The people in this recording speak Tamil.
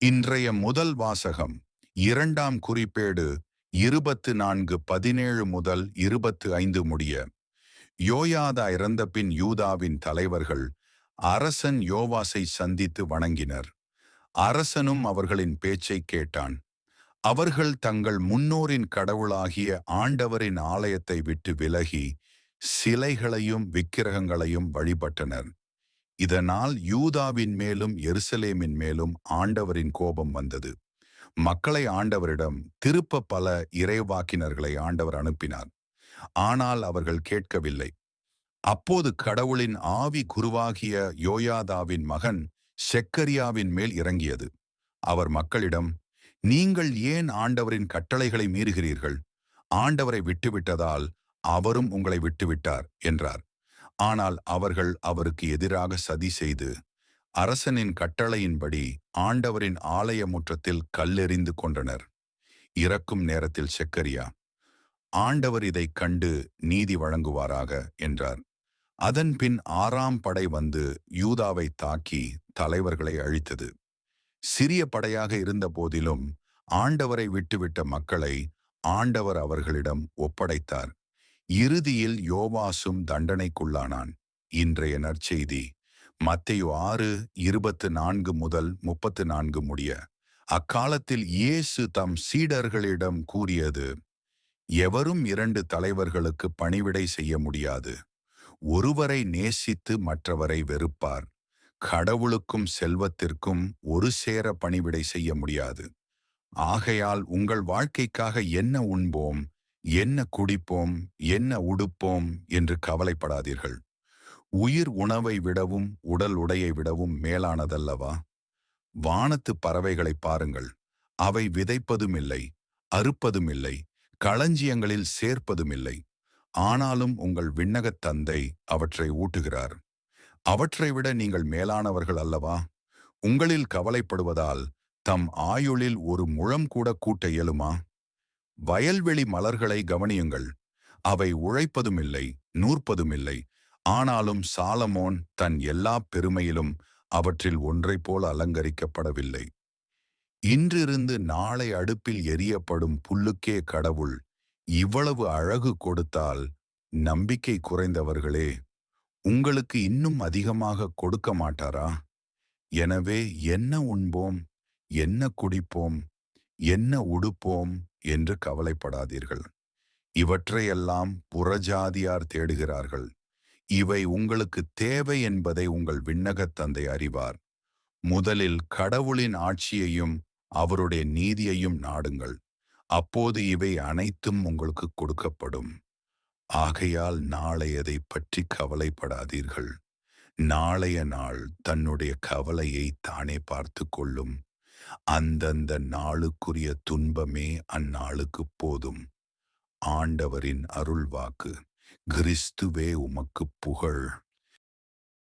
இன்றைய முதல் வாசகம் 2ஆம் குறிப்பேடு 24:17 முதல் 25 முடிய. யோயாதா இறந்தபின் யூதாவின் தலைவர்கள் அரசன் யோவாசை சந்தித்து வணங்கினர். அரசனும் அவர்களின் பேச்சைக் கேட்டான். அவர்கள் தங்கள் முன்னோரின் கடவுளாகிய ஆண்டவரின் ஆலயத்தை விட்டு விலகி சிலைகளையும் விக்கிரகங்களையும் வழிபட்டனர். இதனால் யூதாவின் மேலும் எருசலேமின் மேலும் ஆண்டவரின் கோபம் வந்தது. மக்களை ஆண்டவரிடம் திருப்ப பல இறைவாக்கினர்களை ஆண்டவர் அனுப்பினார். ஆனால் அவர்கள் கேட்கவில்லை. அப்போது கடவுளின் ஆவி குருவாகிய யோயாதாவின் மகன் செக்கரியாவின் மேல் இறங்கியது. அவர் மக்களிடம், நீங்கள் ஏன் ஆண்டவரின் கட்டளைகளை மீறுகிறீர்கள்? ஆண்டவரை விட்டுவிட்டதால் அவரும் உங்களை விட்டுவிட்டார் என்றார். ஆனால் அவர்கள் அவருக்கு எதிராக சதி செய்து அரசனின் கட்டளையின்படி ஆண்டவரின் ஆலய முற்றத்தில் கல்லெறிந்து கொண்டனர். இறக்கும் நேரத்தில் செக்கரியா, ஆண்டவர் இதைக் கண்டு நீதி வழங்குவாராக என்றார். அதன்பின் 6ஆம் படை வந்து யூதாவை தாக்கி தலைவர்களை அழித்தது. சிறிய படையாக இருந்த போதிலும் ஆண்டவரை விட்டுவிட்ட மக்களை ஆண்டவர் அவர்களிடம் ஒப்படைத்தார். இறுதியில் யோவாசும் தண்டனைக்குள்ளானான். இன்றைய நற்செய்தி மத்தேயு 6:24 முதல் 34 முடிய. அக்காலத்தில் இயேசு தம் சீடர்களிடம் கூறியது, எவரும் 2 தலைவர்களுக்கு பணிவிடை செய்ய முடியாது. ஒருவரை நேசித்து மற்றவரை வெறுப்பார். கடவுளுக்கும் செல்வத்திற்கும் ஒரு சேர பணிவிடை செய்ய முடியாது. ஆகையால் உங்கள் வாழ்க்கைக்காக என்ன உண்போம், என்ன குடிப்போம், என்ன உடுப்போம் என்று கவலைப்படாதீர்கள். உயிர் உணவை விடவும் உடல் உடையை விடவும் மேலானதல்லவா? வானத்து பறவைகளை பாருங்கள். அவை விதைப்பதுமில்லை, அறுப்பதுமில்லை, களஞ்சியங்களில் சேர்ப்பதுமில்லை. ஆனாலும் உங்கள் விண்ணகத் தந்தை அவற்றை ஊட்டுகிறார். அவற்றை விட நீங்கள் மேலானவர்கள் அல்லவா? உங்களில் கவலைப்படுவதால் தம் ஆயுளில் ஒரு முழம் கூட கூட்ட இயலுமா? வயல்வெளி மலர்களை கவனியுங்கள். அவை உழைப்பதுமில்லை, நூற்பதுமில்லை. ஆனாலும் சாலமோன் தன் எல்லா பெருமையிலும் அவற்றில் ஒன்றைப் போல அலங்கரிக்கப்படவில்லை. இன்றிருந்து நாளை அடுப்பில் எரியப்படும் புல்லுக்கே கடவுள் இவ்வளவு அழகு கொடுத்தால், நம்பிக்கை குறைந்தவர்களே, உங்களுக்கு இன்னும் அதிகமாக கொடுக்க மாட்டாரா? எனவே என்ன உண்போம், என்ன குடிப்போம், என்ன உடுப்போம் என்று கவலைப்படாதீர்கள். இவற்றையெல்லாம் புறஜாதியார் தேடுகிறார்கள். இவை உங்களுக்கு தேவை என்பதை உங்கள் விண்ணகத் தந்தை அறிவார். முதலில் கடவுளின் ஆட்சியையும் அவருடைய நீதியையும் நாடுங்கள். அப்போது இவை அனைத்தும் உங்களுக்கு கொடுக்கப்படும். ஆகையால் நாளையதைப் பற்றி கவலைப்படாதீர்கள். நாளைய நாள் தன்னுடைய கவலையை தானே பார்த்து கொள்ளும். அந்தந்த நாளுக்குரிய துன்பமே அந்நாளுக்குப் போதும். ஆண்டவரின் அருள்வாக்கு. கிறிஸ்துவே உமக்குப் புகழ்.